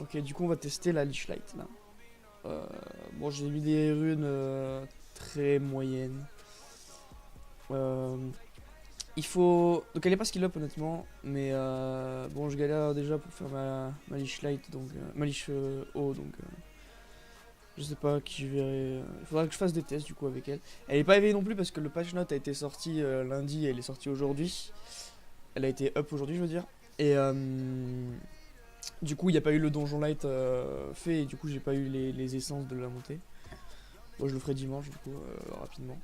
Ok, du coup on va tester la Lich Light là. Bon, j'ai mis des runes très moyennes. Euh, il faut... Donc elle est pas skill up honnêtement, mais bon je galère déjà pour faire ma Lich Light, donc ma Lich haut, donc je sais pas qui je verrai. Il faudra que je fasse des tests du coup avec elle. Elle est pas éveillée non plus parce que le patch note a été sorti lundi et elle est sortie aujourd'hui. Elle a été up aujourd'hui je veux dire. Et du coup il n'y a pas eu le donjon light fait et du coup j'ai pas eu les essences de la montée. Bon je le ferai dimanche du coup rapidement.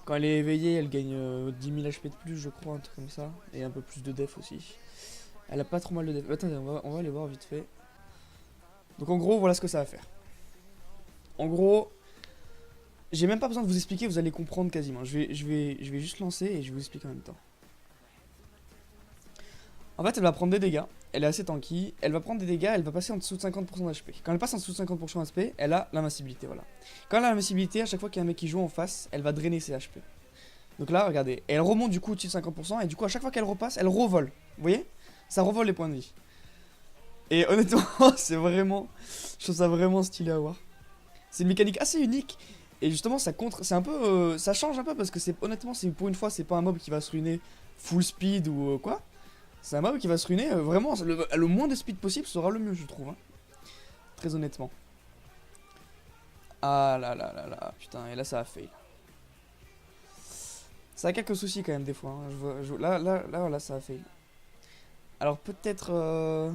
Quand elle est éveillée, elle gagne 10 000 HP de plus, je crois, un truc comme ça. Et un peu plus de def aussi. Elle a pas trop mal de def. Attendez, on va aller voir vite fait. Donc en gros, voilà ce que ça va faire. En gros, j'ai même pas besoin de vous expliquer, vous allez comprendre quasiment. Je vais juste lancer et je vais vous expliquer en même temps. En fait, elle va prendre des dégâts. Elle est assez tanky. Elle va prendre des dégâts, elle va passer en dessous de 50% d'HP. Quand elle passe en dessous de 50% d'HP, elle a l'invincibilité, voilà. Quand elle a l'invincibilité, à chaque fois qu'il y a un mec qui joue en face, elle va drainer ses HP. Donc là, regardez, et elle remonte du coup au-dessus de 50%, et du coup, à chaque fois qu'elle repasse, elle revole. Vous voyez? Ça revole les points de vie. Et honnêtement, c'est vraiment. Je trouve ça vraiment stylé à voir. C'est une mécanique assez unique. Et justement, ça contre. C'est un peu. Ça change un peu parce que c'est honnêtement, c'est pour une fois, c'est pas un mob qui va se ruiner full speed ou quoi. C'est un mob qui va se ruiner vraiment. Le moins de speed possible sera le mieux, je trouve. Hein. Très honnêtement. Ah là là là là. Putain, et là, ça a fail. Ça a quelques soucis quand même des fois. Hein. Là, voilà, ça a fail. Alors peut-être.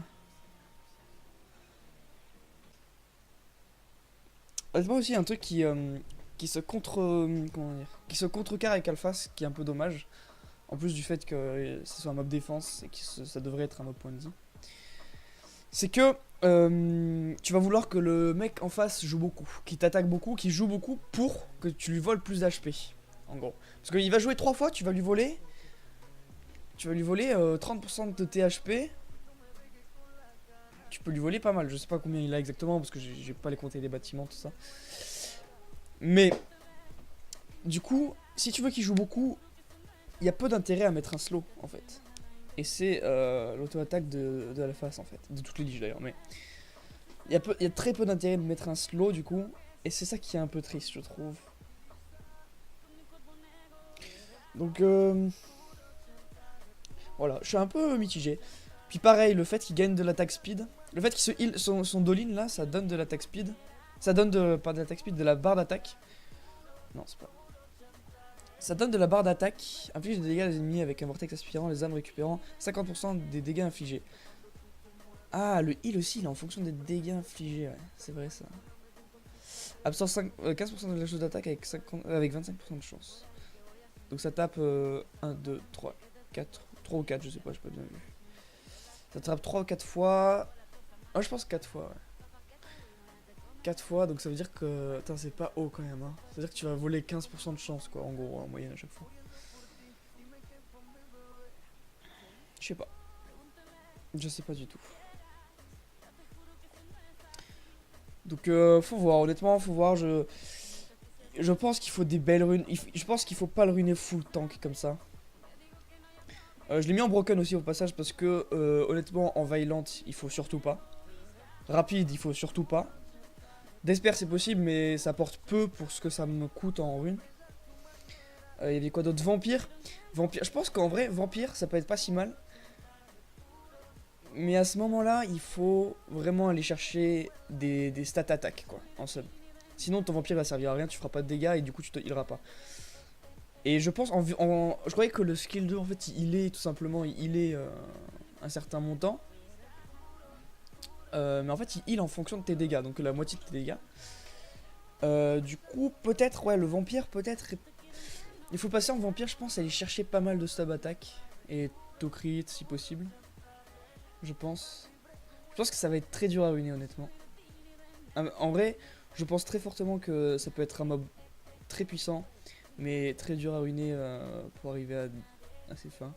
Honnêtement aussi un truc qui se contre comment dire, qui se contrecarre avec Alpha, ce qui est un peu dommage. En plus du fait que ce soit un mob défense et que ça devrait être un mob point de vie. C'est que tu vas vouloir que le mec en face joue beaucoup, qu'il t'attaque beaucoup, qu'il joue beaucoup pour que tu lui voles plus d'HP. En gros. Parce qu'il va jouer 3 fois, tu vas lui voler. Tu vas lui voler 30% de THP. Tu peux lui voler pas mal, je sais pas combien il a exactement parce que j'ai pas les compter des bâtiments, tout ça. Mais du coup, si tu veux qu'il joue beaucoup, il y a peu d'intérêt à mettre un slow en fait. Et c'est l'auto-attaque de la face en fait, de toutes les liges d'ailleurs. Mais il y a très peu d'intérêt de mettre un slow du coup, et c'est ça qui est un peu triste je trouve. Donc voilà, je suis un peu mitigé. Puis pareil, le fait qu'il gagne de l'attaque speed, le fait qu'il se heal, son Dolin là, ça donne de l'attaque speed. Ça donne pas de l'attaque speed, de la barre d'attaque. Non, c'est pas. Ça donne de la barre d'attaque, inflige des dégâts aux ennemis avec un vortex aspirant, les âmes récupérant 50% des dégâts infligés. Ah, le heal aussi, il est en fonction des dégâts infligés, ouais, c'est vrai ça. Absorbe 15% de la chose d'attaque avec 25% de chance. Donc ça tape 1, 2, 3, 4, 3 ou 4, je sais pas, j'ai pas bien vu. Ça tape 3 ou 4 fois. Ah, je pense 4 fois, ouais. 4 fois, donc ça veut dire que. Attends, c'est pas haut quand même, hein. Ça veut dire que tu vas voler 15% de chance, quoi, en gros, en moyenne à chaque fois. Je sais pas. Je sais pas du tout. Donc, faut voir, honnêtement, faut voir. Je pense qu'il faut des belles runes. Je pense qu'il faut pas le ruiner full tank comme ça. Je l'ai mis en broken aussi au passage parce que, honnêtement, en Violent, il faut surtout pas. Rapide, il faut surtout pas. Desper, c'est possible, mais ça apporte peu pour ce que ça me coûte en runes. Il y avait quoi d'autre? Vampire. Vampire. Je pense qu'en vrai, Vampire, ça peut être pas si mal. Mais à ce moment-là, il faut vraiment aller chercher des stats attaques, quoi, en sub. Sinon, ton vampire va servir à rien, tu feras pas de dégâts et du coup, tu te healeras pas. Et je pense, je croyais que le skill 2, en fait, il est tout simplement, il est un certain montant. Mais en fait, il heal en fonction de tes dégâts, donc la moitié de tes dégâts. Du coup, peut-être, ouais, le vampire, peut-être. Il faut passer en vampire, je pense, aller chercher pas mal de stab attack et Tokrit si possible. Je pense. Je pense que ça va être très dur à ruiner, honnêtement. En vrai, je pense très fortement que ça peut être un mob très puissant, mais très dur à ruiner pour arriver à ses fins.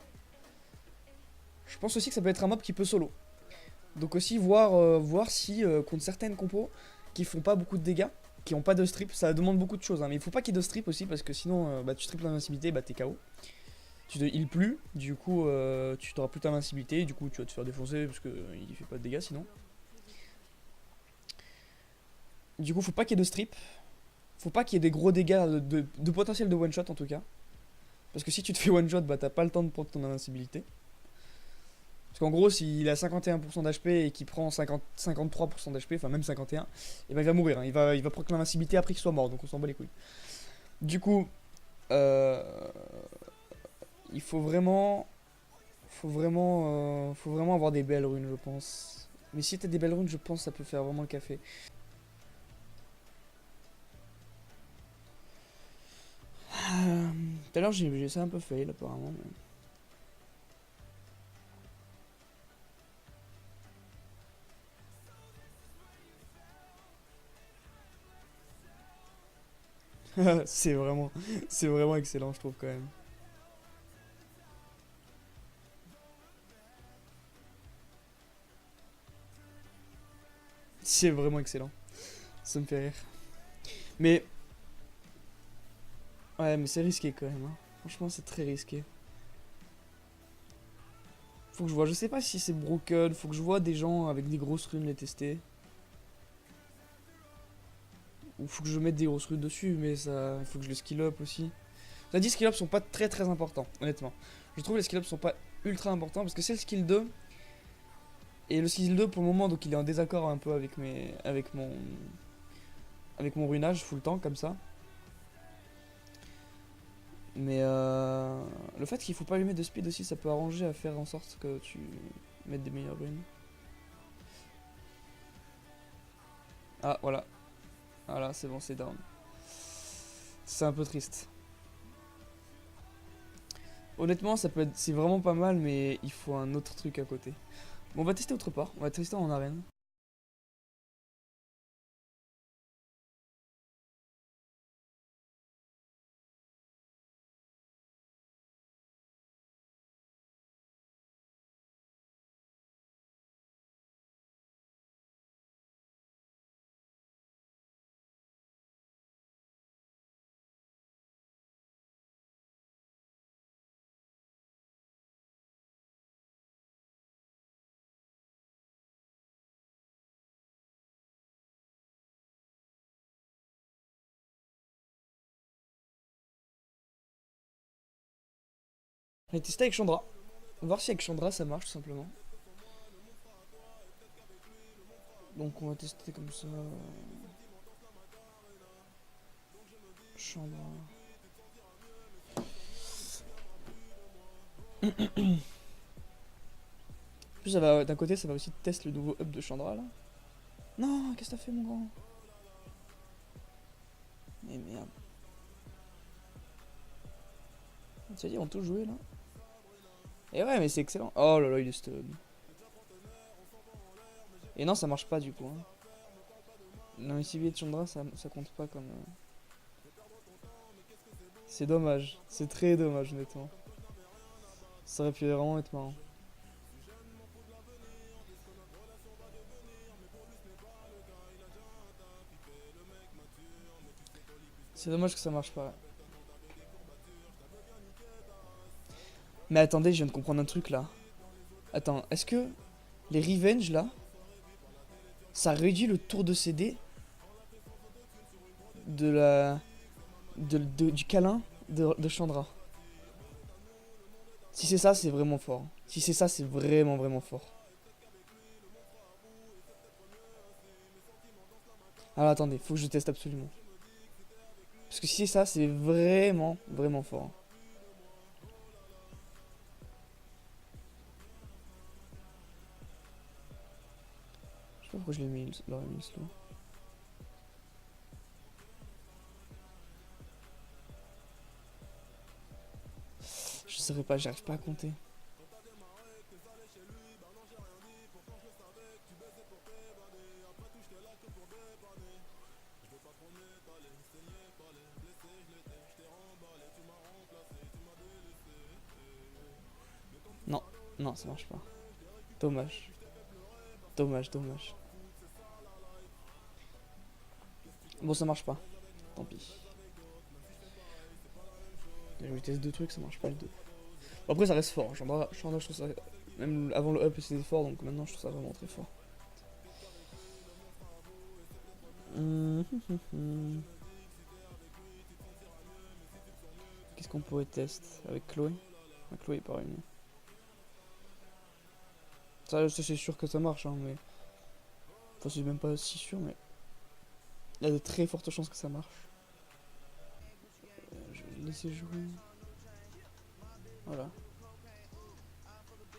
Je pense aussi que ça peut être un mob qui peut solo. Donc aussi voir si contre certaines compos qui font pas beaucoup de dégâts, qui ont pas de strip, ça demande beaucoup de choses. Hein, mais il faut pas qu'il y ait de strip aussi parce que sinon bah, tu strip l'invincibilité, bah t'es KO. tu te heal plus, du coup tu t'auras plus ta invincibilité, du coup tu vas te faire défoncer parce que il fait pas de dégâts sinon. Du coup faut pas qu'il y ait de strip, faut pas qu'il y ait des gros dégâts de potentiel de one shot en tout cas. Parce que si tu te fais one shot, bah t'as pas le temps de prendre ton invincibilité. Parce qu'en gros, s'il a 51% d'HP et qu'il prend 53% d'HP, enfin même 51, et ben il va mourir. Hein. Il va prendre l'invincibilité après qu'il soit mort, donc on s'en bat les couilles. Du coup, euh, il faut vraiment avoir des belles runes, je pense. Mais si t'as des belles runes, je pense que ça peut faire vraiment le café. Tout à l'heure, j'ai ça un peu fail apparemment. c'est vraiment, c'est vraiment excellent, je trouve quand même. C'est vraiment excellent. Ça me fait rire. Mais ouais, mais c'est risqué quand même. Hein. Franchement, c'est très risqué. Faut que je vois. Je sais pas si c'est broken. Faut que je vois des gens avec des grosses runes les tester. Ou faut que je mette des grosses runes dessus, mais ça, il faut que je les skill up aussi. Ça dit skill up sont pas très importants, honnêtement. Je trouve les skill up sont pas ultra importants parce que c'est le skill 2. Et le skill 2 pour le moment, donc il est en désaccord un peu avec avec mon runage full temps comme ça. Mais le fait qu'il faut pas lui mettre de speed aussi, ça peut arranger à faire en sorte que tu mettes des meilleures runes. Ah voilà, voilà c'est bon, c'est down. C'est un peu triste. Honnêtement, ça peut être, c'est vraiment pas mal, mais il faut un autre truc à côté. Bon, on va tester autre part. On va tester en arène. On va tester avec Chandra. Voir si avec Chandra ça marche tout simplement. Donc on va tester comme ça. Chandra. En plus, ça va d'un côté, ça va aussi tester le nouveau up de Chandra là. Non, qu'est-ce que t'as fait, mon grand? Mais merde. Ça dit, on tout joué là. Et ouais, mais c'est excellent. Oh là là, il est stun. Et non, ça marche pas du coup. Hein. L'invincibilité de Chandra, ça compte pas comme. C'est dommage. C'est très dommage, honnêtement. Ça aurait pu vraiment être marrant. C'est dommage que ça marche pas. Mais attendez, je viens de comprendre un truc là. Attends, est-ce que les revenge là, ça réduit le tour de CD de la. Du câlin de Chandra? Si c'est ça, c'est vraiment fort. Si c'est ça, c'est vraiment fort. Alors attendez, faut que je teste absolument. Parce que si c'est ça, c'est vraiment fort. Je sais pas pourquoi je l'ai mis, l'aurais mis slow. Je saurais pas, j'arrive pas à compter. Non, non, ça marche pas. Dommage. Dommage. Bon, ça marche pas. Tant pis. Je vais tester deux trucs, ça marche pas le deux. Après, ça reste fort. Chandra, je trouve ça. Même avant le up, c'était fort, donc maintenant, je trouve ça vraiment très fort. Qu'est-ce qu'on pourrait tester avec Chloé? Chloé est pas réunie. Ça, c'est sûr que ça marche, hein, mais. Enfin, c'est même pas si sûr, mais. Il y a de très fortes chances que ça marche. Je vais laisser jouer. Voilà.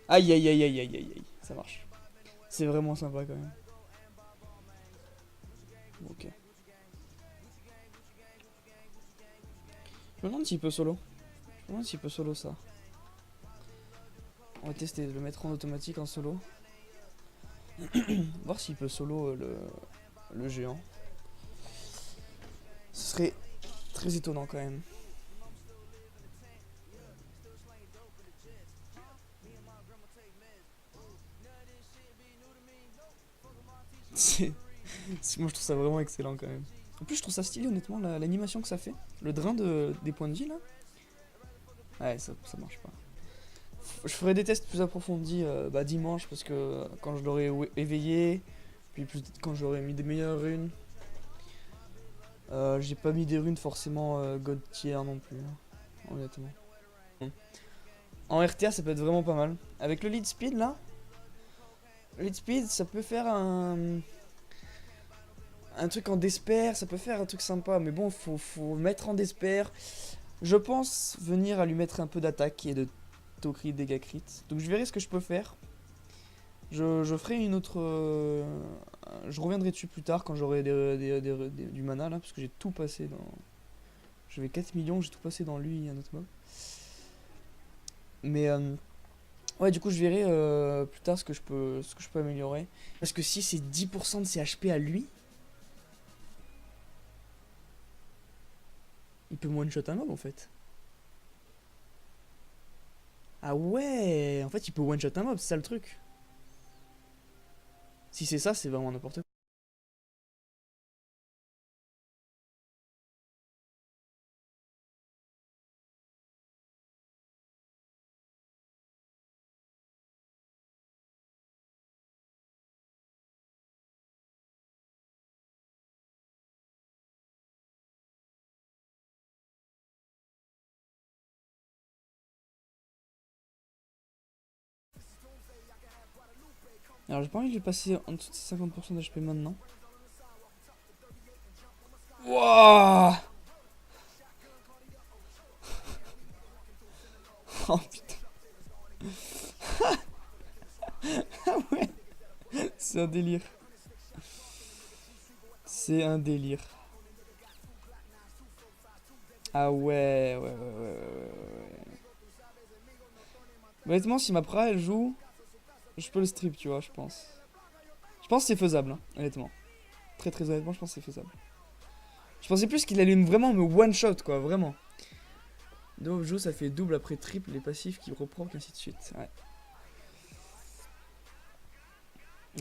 Aïe aïe aïe aïe aïe aïe aïe. Ça marche. C'est vraiment sympa quand même. Ok. Je me demande s'il peut solo. Je me demande s'il peut solo ça. On va tester de le mettre en automatique en solo. Voir s'il peut solo le géant. Ce serait très étonnant quand même. Moi je trouve ça vraiment excellent quand même. En plus je trouve ça stylé honnêtement l'animation que ça fait. Le drain des points de vie là. Ouais ça marche pas. Je ferai des tests plus approfondis dimanche parce que quand je l'aurai éveillé, puis quand j'aurai mis des meilleures runes. J'ai pas mis des runes forcément God tier non plus, hein, honnêtement. En RTA ça peut être vraiment pas mal. Avec le lead speed là, le lead speed ça peut faire un truc en despair, ça peut faire un truc sympa, mais bon faut mettre en despair. Je pense venir à lui mettre un peu d'attaque et de taux crit, dégâts crit. Donc je verrai ce que je peux faire. Je ferai une autre... je reviendrai dessus plus tard quand j'aurai du mana là, parce que j'ai tout passé dans... J'avais 4 millions, j'ai tout passé dans lui et un autre mob. Mais ouais, du coup je verrai plus tard ce que je peux améliorer. Parce que si c'est 10% de ses HP à lui, il peut one-shot un mob en fait. Ah ouais, en fait il peut one-shot un mob, c'est ça le truc. Si c'est ça, c'est vraiment n'importe quoi. Alors j'ai pas envie de lui passer en dessous de 50% d'HP maintenant. Wouah. Oh putain. Ah ouais. C'est un délire. C'est un délire. Ah ouais. Honnêtement, si ma pra elle joue, je peux le strip, tu vois, je pense. Je pense que c'est faisable, hein, honnêtement. Très très honnêtement, je pense que c'est faisable. Je pensais plus qu'il allait vraiment me one shot, quoi, vraiment. Donc, joue, ça fait double après triple, les passifs qui reproc, ainsi de suite. Ouais.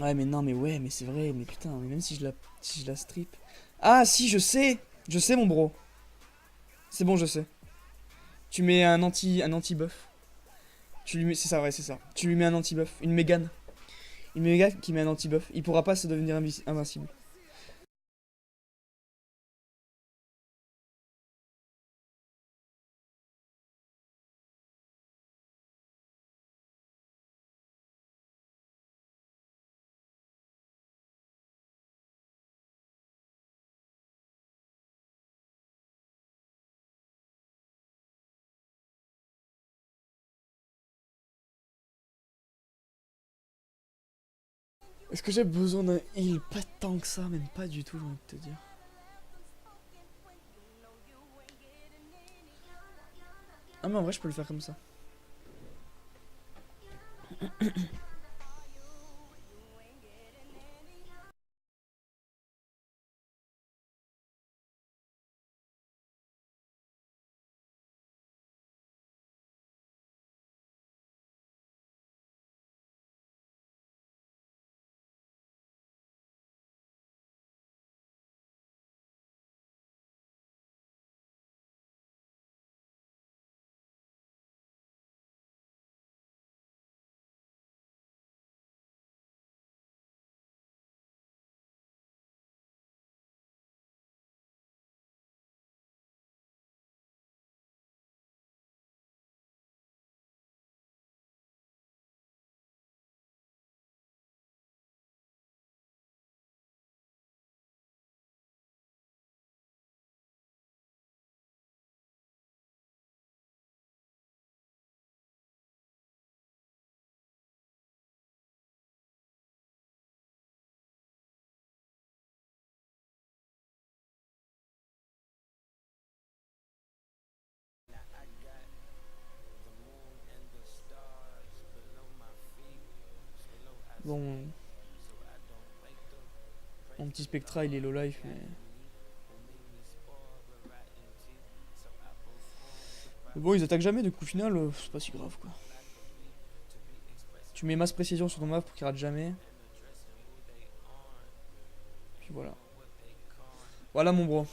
Ouais, mais non, mais ouais, mais c'est vrai, mais putain, mais même si je la strip. Ah, si, je sais! Je sais, mon bro. C'est bon, je sais. Tu mets un anti-buff. Tu lui mets, c'est ça, ouais, c'est ça. Tu lui mets un anti-buff, une Mégane. Une Mégane qui met un anti-buff. Il pourra pas se devenir invincible. Est-ce que j'ai besoin d'un heal? Pas tant que ça, même pas du tout, j'ai envie de te dire. Ah, mais en vrai, je peux le faire comme ça. Bon, mon petit Spectra il est low life, mais bon, ils attaquent jamais, du coup, au final, c'est pas si grave quoi. Tu mets masse précision sur ton map pour qu'il rate jamais. Puis voilà. Voilà mon bro.